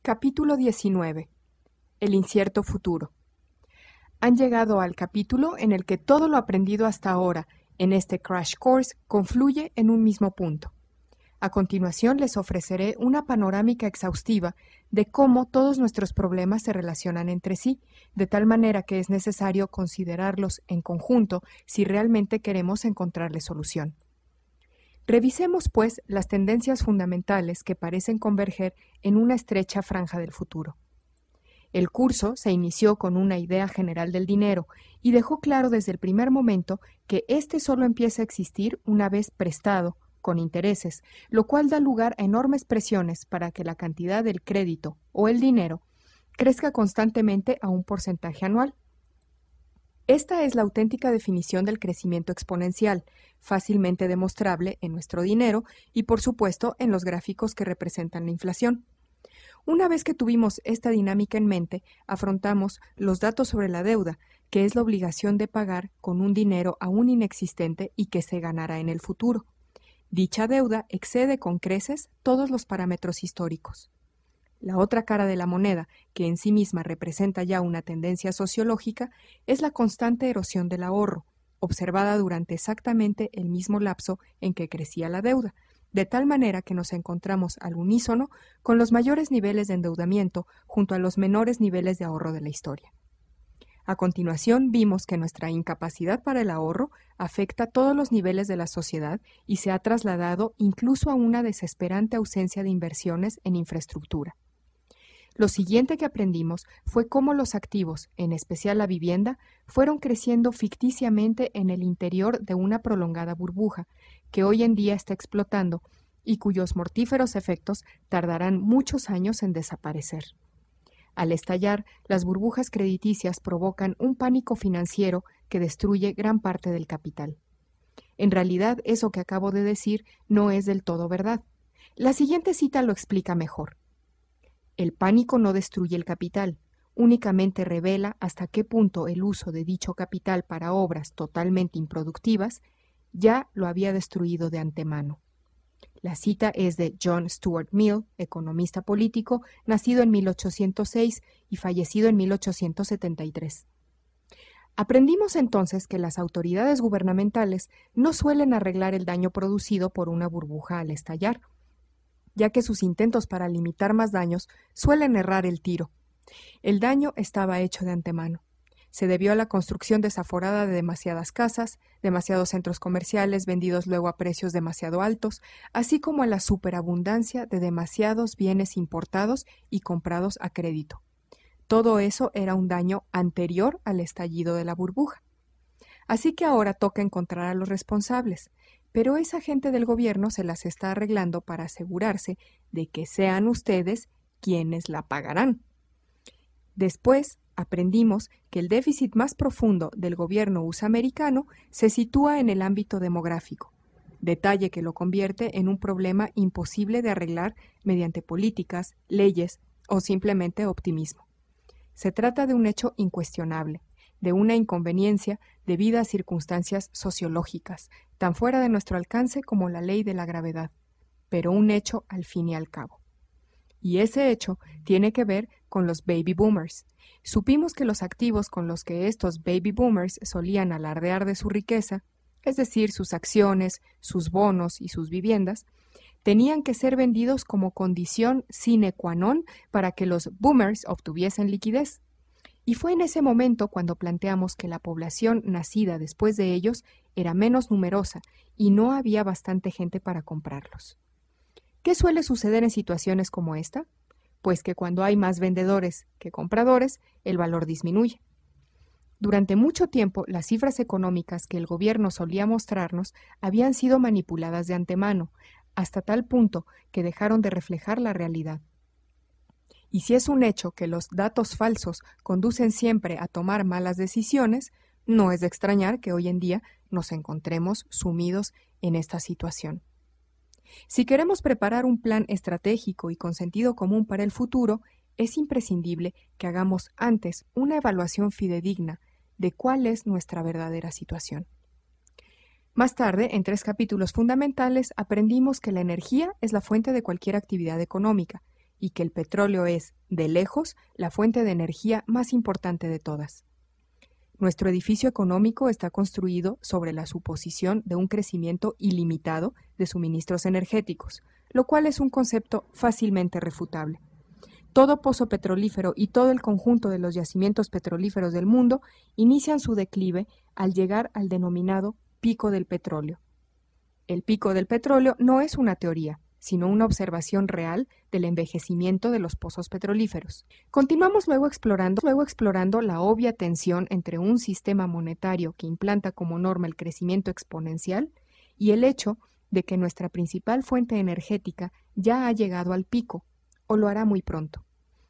Capítulo 19. El incierto futuro. Han llegado al capítulo en el que todo lo aprendido hasta ahora en este Crash Course confluye en un mismo punto. A continuación les ofreceré una panorámica exhaustiva de cómo todos nuestros problemas se relacionan entre sí, de tal manera que es necesario considerarlos en conjunto si realmente queremos encontrarle solución. Revisemos, pues, las tendencias fundamentales que parecen converger en una estrecha franja del futuro. El curso se inició con una idea general del dinero y dejó claro desde el primer momento que éste solo empieza a existir una vez prestado, con intereses, lo cual da lugar a enormes presiones para que la cantidad del crédito o el dinero crezca constantemente a un porcentaje anual. Esta es la auténtica definición del crecimiento exponencial, fácilmente demostrable en nuestro dinero y, por supuesto, en los gráficos que representan la inflación. Una vez que tuvimos esta dinámica en mente, afrontamos los datos sobre la deuda, que es la obligación de pagar con un dinero aún inexistente y que se ganará en el futuro. Dicha deuda excede con creces todos los parámetros históricos. La otra cara de la moneda, que en sí misma representa ya una tendencia sociológica, es la constante erosión del ahorro, observada durante exactamente el mismo lapso en que crecía la deuda, de tal manera que nos encontramos al unísono con los mayores niveles de endeudamiento junto a los menores niveles de ahorro de la historia. A continuación vimos que nuestra incapacidad para el ahorro afecta todos los niveles de la sociedad y se ha trasladado incluso a una desesperante ausencia de inversiones en infraestructura. Lo siguiente que aprendimos fue cómo los activos, en especial la vivienda, fueron creciendo ficticiamente en el interior de una prolongada burbuja, que hoy en día está explotando y cuyos mortíferos efectos tardarán muchos años en desaparecer. Al estallar, las burbujas crediticias provocan un pánico financiero que destruye gran parte del capital. En realidad, eso que acabo de decir no es del todo verdad. La siguiente cita lo explica mejor. El pánico no destruye el capital, únicamente revela hasta qué punto el uso de dicho capital para obras totalmente improductivas ya lo había destruido de antemano. La cita es de John Stuart Mill, economista político, nacido en 1806 y fallecido en 1873. Aprendimos entonces que las autoridades gubernamentales no suelen arreglar el daño producido por una burbuja al estallar, ya que sus intentos para limitar más daños suelen errar el tiro. El daño estaba hecho de antemano. Se debió a la construcción desaforada de demasiadas casas, demasiados centros comerciales vendidos luego a precios demasiado altos, así como a la superabundancia de demasiados bienes importados y comprados a crédito. Todo eso era un daño anterior al estallido de la burbuja. Así que ahora toca encontrar a los responsables, pero esa gente del gobierno se las está arreglando para asegurarse de que sean ustedes quienes la pagarán. Después, aprendimos que el déficit más profundo del gobierno USA-americano se sitúa en el ámbito demográfico, detalle que lo convierte en un problema imposible de arreglar mediante políticas, leyes o simplemente optimismo. Se trata de un hecho incuestionable, de una inconveniencia debida a circunstancias sociológicas, tan fuera de nuestro alcance como la ley de la gravedad, pero un hecho al fin y al cabo. Y ese hecho tiene que ver con los baby boomers. Supimos que los activos con los que estos baby boomers solían alardear de su riqueza, es decir, sus acciones, sus bonos y sus viviendas, tenían que ser vendidos como condición sine qua non para que los boomers obtuviesen liquidez. Y fue en ese momento cuando planteamos que la población nacida después de ellos era menos numerosa y no había bastante gente para comprarlos. ¿Qué suele suceder en situaciones como esta? Pues que cuando hay más vendedores que compradores, el valor disminuye. Durante mucho tiempo, las cifras económicas que el gobierno solía mostrarnos habían sido manipuladas de antemano, hasta tal punto que dejaron de reflejar la realidad. Y si es un hecho que los datos falsos conducen siempre a tomar malas decisiones, no es de extrañar que hoy en día nos encontremos sumidos en esta situación. Si queremos preparar un plan estratégico y con sentido común para el futuro, es imprescindible que hagamos antes una evaluación fidedigna de cuál es nuestra verdadera situación. Más tarde, en 3 capítulos fundamentales, aprendimos que la energía es la fuente de cualquier actividad económica y que el petróleo es, de lejos, la fuente de energía más importante de todas. Nuestro edificio económico está construido sobre la suposición de un crecimiento ilimitado de suministros energéticos, lo cual es un concepto fácilmente refutable. Todo pozo petrolífero y todo el conjunto de los yacimientos petrolíferos del mundo inician su declive al llegar al denominado pico del petróleo. El pico del petróleo no es una teoría, sino una observación real del envejecimiento de los pozos petrolíferos. Continuamos luego explorando la obvia tensión entre un sistema monetario que implanta como norma el crecimiento exponencial y el hecho de que nuestra principal fuente energética ya ha llegado al pico, o lo hará muy pronto.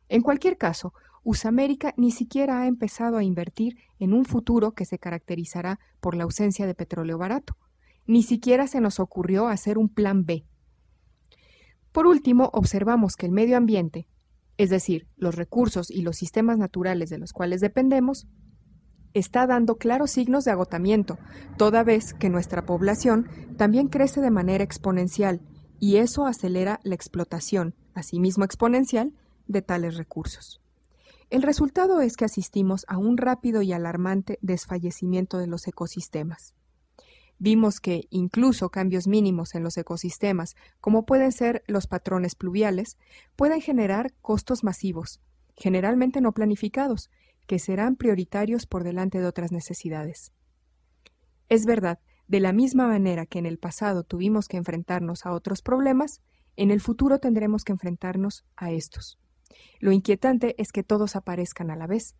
En cualquier caso, USAmérica ni siquiera ha empezado a invertir en un futuro que se caracterizará por la ausencia de petróleo barato. Ni siquiera se nos ocurrió hacer un plan B. Por último, observamos que el medio ambiente, es decir, los recursos y los sistemas naturales de los cuales dependemos, está dando claros signos de agotamiento, toda vez que nuestra población también crece de manera exponencial, y eso acelera la explotación, asimismo exponencial, de tales recursos. El resultado es que asistimos a un rápido y alarmante desfallecimiento de los ecosistemas. Vimos que incluso cambios mínimos en los ecosistemas, como pueden ser los patrones pluviales, pueden generar costos masivos, generalmente no planificados, que serán prioritarios por delante de otras necesidades. Es verdad, de la misma manera que en el pasado tuvimos que enfrentarnos a otros problemas, en el futuro tendremos que enfrentarnos a estos. Lo inquietante es que todos aparezcan a la vez.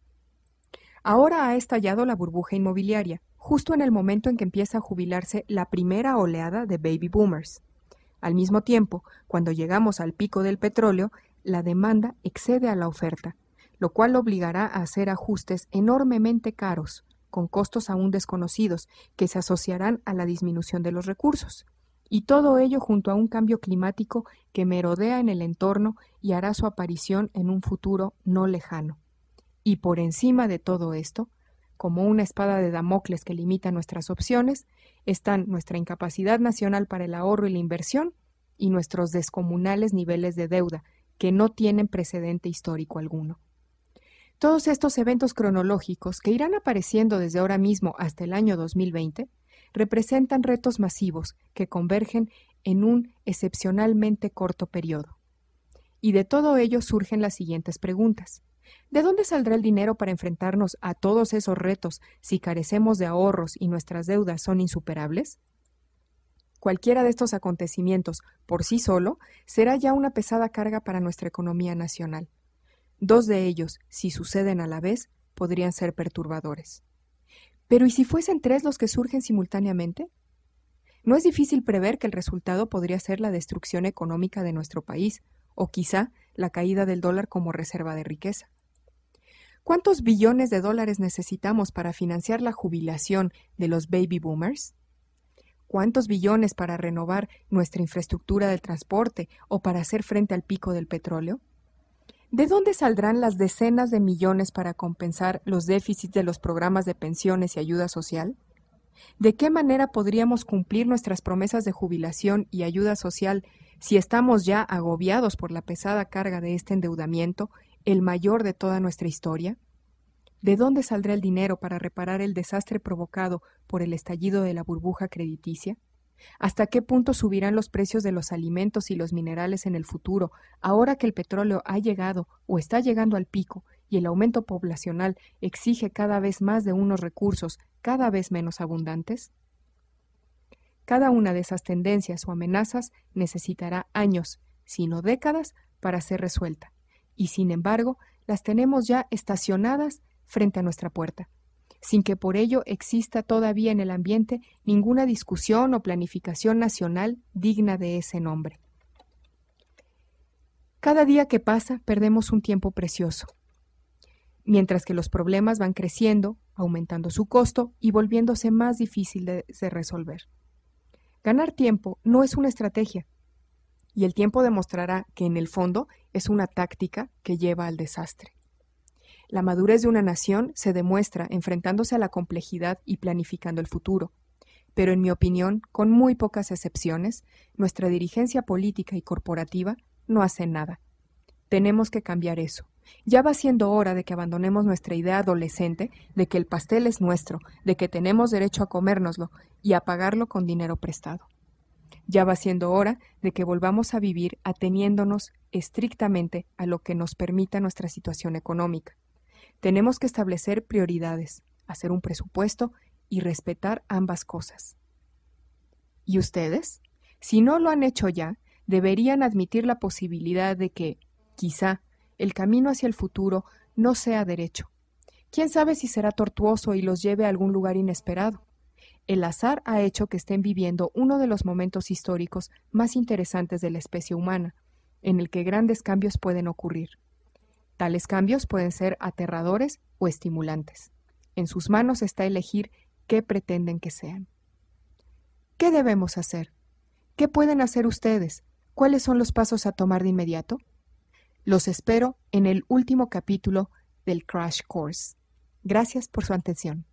Ahora ha estallado la burbuja inmobiliaria, justo en el momento en que empieza a jubilarse la primera oleada de baby boomers. Al mismo tiempo, cuando llegamos al pico del petróleo, la demanda excede a la oferta, lo cual obligará a hacer ajustes enormemente caros, con costos aún desconocidos, que se asociarán a la disminución de los recursos. Y todo ello junto a un cambio climático que merodea en el entorno y hará su aparición en un futuro no lejano. Y por encima de todo esto, como una espada de Damocles que limita nuestras opciones, están nuestra incapacidad nacional para el ahorro y la inversión y nuestros descomunales niveles de deuda, que no tienen precedente histórico alguno. Todos estos eventos cronológicos, que irán apareciendo desde ahora mismo hasta el año 2020, representan retos masivos que convergen en un excepcionalmente corto periodo. Y de todo ello surgen las siguientes preguntas. ¿De dónde saldrá el dinero para enfrentarnos a todos esos retos si carecemos de ahorros y nuestras deudas son insuperables? Cualquiera de estos acontecimientos, por sí solo, será ya una pesada carga para nuestra economía nacional. Dos de ellos, si suceden a la vez, podrían ser perturbadores. Pero ¿y si fuesen tres los que surgen simultáneamente? No es difícil prever que el resultado podría ser la destrucción económica de nuestro país, o quizá la caída del dólar como reserva de riqueza. ¿Cuántos billones de dólares necesitamos para financiar la jubilación de los baby boomers? ¿Cuántos billones para renovar nuestra infraestructura del transporte o para hacer frente al pico del petróleo? ¿De dónde saldrán las decenas de millones para compensar los déficits de los programas de pensiones y ayuda social? ¿De qué manera podríamos cumplir nuestras promesas de jubilación y ayuda social si estamos ya agobiados por la pesada carga de este endeudamiento, el mayor de toda nuestra historia? ¿De dónde saldrá el dinero para reparar el desastre provocado por el estallido de la burbuja crediticia? ¿Hasta qué punto subirán los precios de los alimentos y los minerales en el futuro, ahora que el petróleo ha llegado o está llegando al pico y el aumento poblacional exige cada vez más de unos recursos cada vez menos abundantes? Cada una de esas tendencias o amenazas necesitará años, si no décadas, para ser resuelta, y sin embargo, las tenemos ya estacionadas frente a nuestra puerta, sin que por ello exista todavía en el ambiente ninguna discusión o planificación nacional digna de ese nombre. Cada día que pasa perdemos un tiempo precioso, mientras que los problemas van creciendo, aumentando su costo y volviéndose más difícil de resolver. Ganar tiempo no es una estrategia, y el tiempo demostrará que en el fondo es una táctica que lleva al desastre. La madurez de una nación se demuestra enfrentándose a la complejidad y planificando el futuro. Pero en mi opinión, con muy pocas excepciones, nuestra dirigencia política y corporativa no hace nada. Tenemos que cambiar eso. Ya va siendo hora de que abandonemos nuestra idea adolescente de que el pastel es nuestro, de que tenemos derecho a comérnoslo y a pagarlo con dinero prestado. Ya va siendo hora de que volvamos a vivir ateniéndonos estrictamente a lo que nos permita nuestra situación económica. Tenemos que establecer prioridades, hacer un presupuesto y respetar ambas cosas. ¿Y ustedes? Si no lo han hecho ya, deberían admitir la posibilidad de que, quizá, el camino hacia el futuro no sea derecho. ¿Quién sabe si será tortuoso y los lleve a algún lugar inesperado? El azar ha hecho que estén viviendo uno de los momentos históricos más interesantes de la especie humana, en el que grandes cambios pueden ocurrir. Tales cambios pueden ser aterradores o estimulantes. En sus manos está elegir qué pretenden que sean. ¿Qué debemos hacer? ¿Qué pueden hacer ustedes? ¿Cuáles son los pasos a tomar de inmediato? Los espero en el último capítulo del Crash Course. Gracias por su atención.